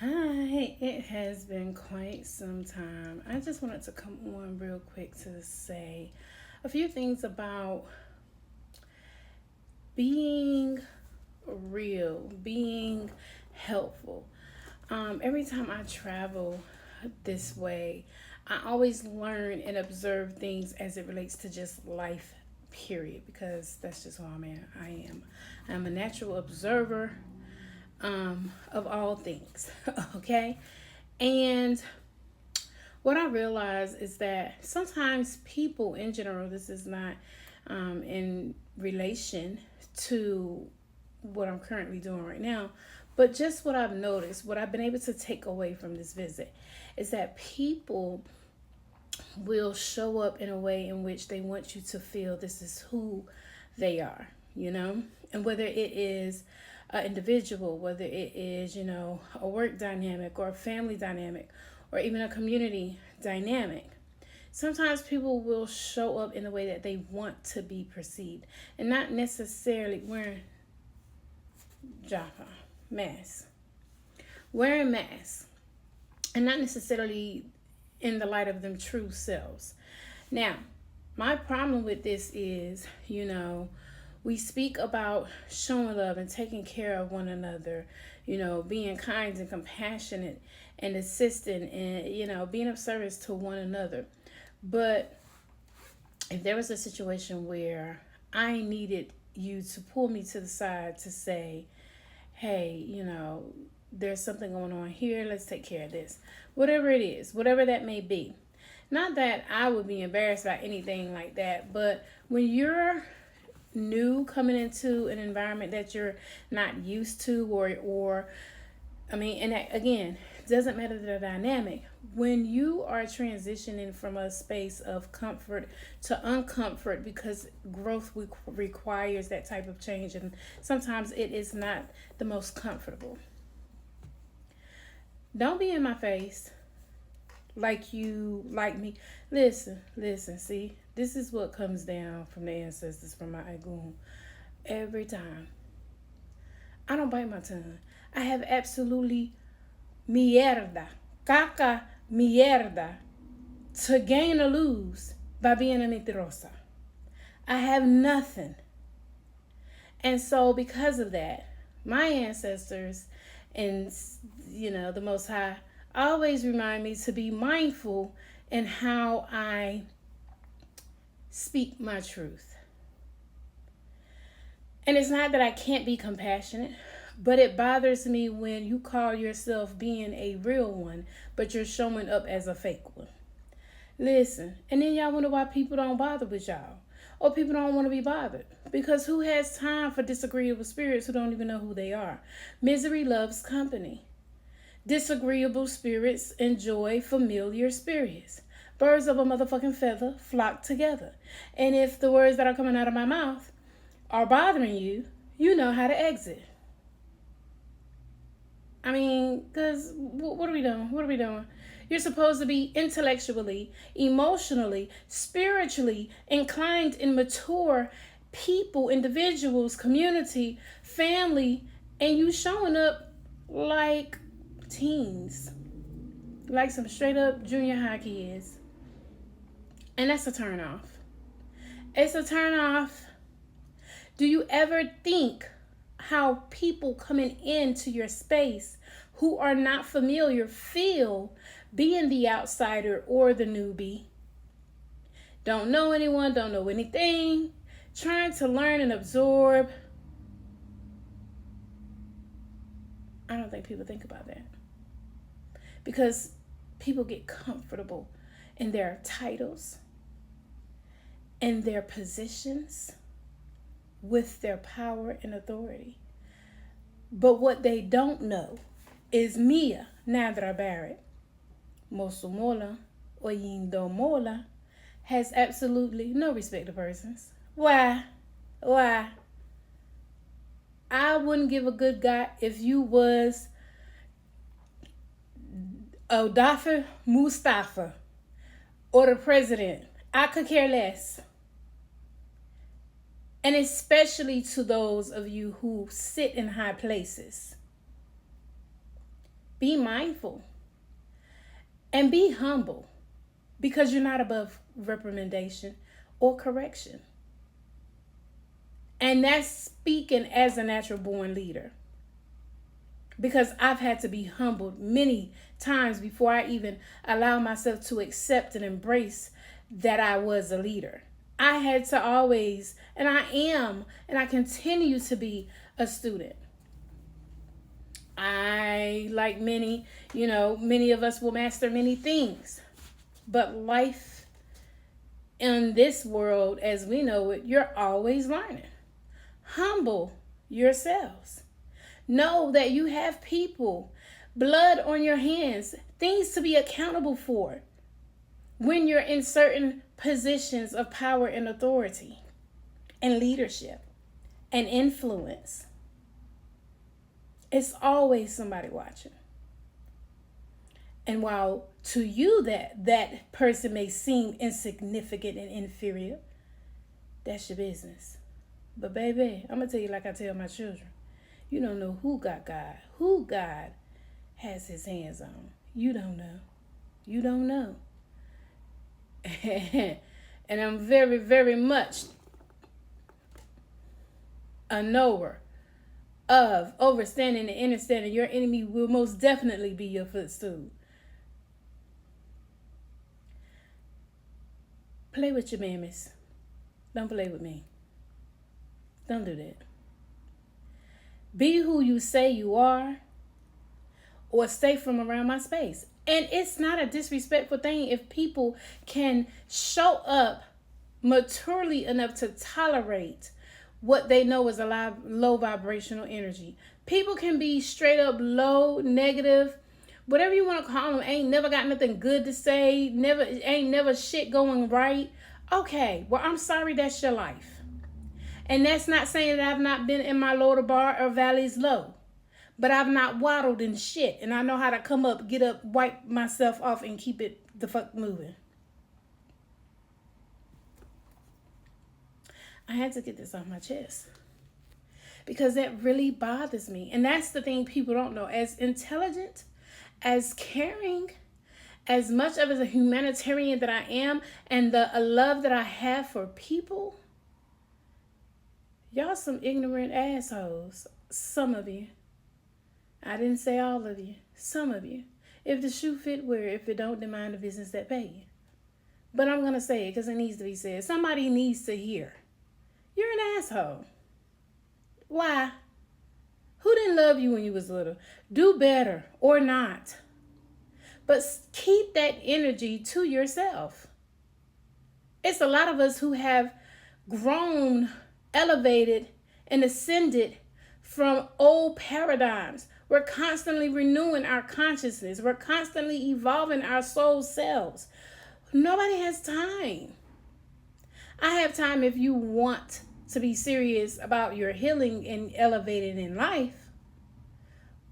Hi, it has been quite some time. I just wanted to come on real quick to say a few things about being real, being helpful. Every time I travel this way, I always learn and observe things as it relates to just life, period, because that's just who I am. I'm a natural observer of all things, okay? And what I realize is that sometimes people in general, this is not in relation to what I'm currently doing right now, but just what I've noticed, what I've been able to take away from this visit is that people will show up in a way in which they want you to feel this is who they are, you know? And whether it is an individual, whether it is, a work dynamic or a family dynamic or even a community dynamic, sometimes people will show up in the way that they want to be perceived and not necessarily wearing Jaffa masks. Wearing masks and not necessarily in the light of them true selves. Now, my problem with this is, we speak about showing love and taking care of one another, being kind and compassionate and assisting and, being of service to one another. But if there was a situation where I needed you to pull me to the side to say, hey, there's something going on here, let's take care of this. Whatever it is, whatever that may be. Not that I would be embarrassed by anything like that, but when you're new coming into an environment that you're not used to or and that, again, doesn't matter the dynamic. When you are transitioning from a space of comfort to uncomfort because growth requires that type of change, and sometimes it is not the most comfortable. Don't be in my face like you like me. Listen, see, this is what comes down from the ancestors, from my Agun. Every time. I don't bite my tongue. I have absolutely mierda, caca mierda to gain or lose by being a mentirosa. I have nothing. And so because of that, my ancestors and, the Most High always remind me to be mindful in how I speak my truth. And it's not that I can't be compassionate, but it bothers me when you call yourself being a real one, but you're showing up as a fake one. Listen, and then y'all wonder why people don't bother with y'all. Or people don't want to be bothered. Because who has time for disagreeable spirits who don't even know who they are? Misery loves company. Disagreeable spirits enjoy familiar spirits. Birds of a motherfucking feather flock together. And if the words that are coming out of my mouth are bothering you, you know how to exit. Because what are we doing? What are we doing? You're supposed to be intellectually, emotionally, spiritually inclined and mature people, individuals, community, family, and you showing up like teens, like some straight up junior high kids. And that's a turn off. It's a turn off. Do you ever think how people coming into your space who are not familiar feel being the outsider or the newbie? Don't know anyone, don't know anything, trying to learn and absorb. I don't think people think about that. Because people get comfortable in their titles, in their positions, with their power and authority. But what they don't know is Mia Nadra Barrett, Mosunmola or Mola, has absolutely no respect to persons. Why? I wouldn't give a good God if you was Gadaffi Mustafa or the president. I could care less. And especially to those of you who sit in high places. be mindful, and be humble, because you're not above reprimandation or correction. And that's speaking as a natural born leader, because I've had to be humbled many times before I even allow myself to accept and embrace that I was a leader. I had to always, and I am, and I continue to be a student. I, like many, many of us will master many things. But life in this world, as we know it, you're always learning. Humble yourselves. Know that you have people, blood on your hands, things to be accountable for when you're in certain positions of power and authority and leadership and influence. It's always somebody watching. And while to you that person may seem insignificant and inferior, that's your business. But baby, I'm going to tell you like I tell my children. You don't know who God has his hands on. You don't know. You don't know. And I'm very, very much a knower of overstanding and understanding your enemy will most definitely be your footstool. Play with your mammies. Don't play with me. Don't do that. Be who you say you are, or stay from around my space. And it's not a disrespectful thing if people can show up maturely enough to tolerate what they know is a low vibrational energy. People can be straight up low, negative, whatever you want to call them, ain't never got nothing good to say, ain't never shit going right. Okay, well, I'm sorry, that's your life. And that's not saying that I've not been in my lower bar or valleys low. But I've not waddled in shit. And I know how to come up, get up, wipe myself off, and keep it the fuck moving. I had to get this off my chest, because that really bothers me. And that's the thing people don't know. As intelligent, as caring, as much of a humanitarian that I am, and the love that I have for people, y'all some ignorant assholes. Some of you. I didn't say all of you. Some of you. If the shoe fit, wear it. If it don't, then mind the business that pay you. But I'm going to say it because it needs to be said. Somebody needs to hear. You're an asshole. Why? Who didn't love you when you was little? Do better or not. But keep that energy to yourself. It's a lot of us who have grown, elevated, and ascended from old paradigms. We're constantly renewing our consciousness. We're constantly evolving our soul selves. Nobody has time. I have time if you want to be serious about your healing and elevating in life.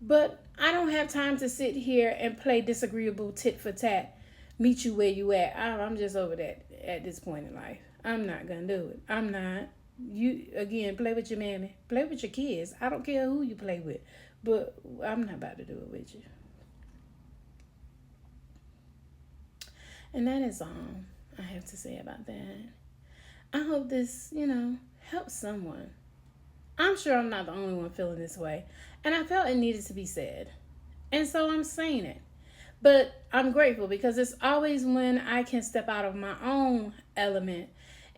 But I don't have time to sit here and play disagreeable tit for tat. Meet you where you at. I'm just over that at this point in life. I'm not going to do it. I'm not. You, again, play with your mammy. Play with your kids. I don't care who you play with. But I'm not about to do it with you. And that is all I have to say about that. I hope this, helps someone. I'm sure I'm not the only one feeling this way. And I felt it needed to be said. And so I'm saying it. But I'm grateful because it's always when I can step out of my own element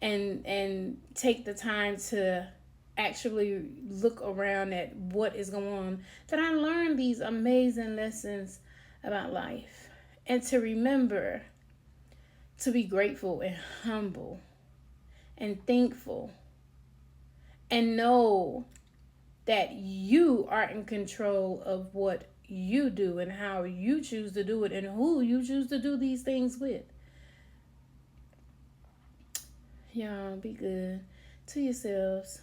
and take the time to actually look around at what is going on that I learn these amazing lessons about life. And to remember to be grateful and humble and thankful, and know that you are in control of what you do and how you choose to do it and who you choose to do these things with. Y'all be good to yourselves.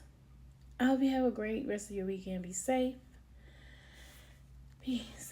I hope you have a great rest of your weekend. Be safe. Peace.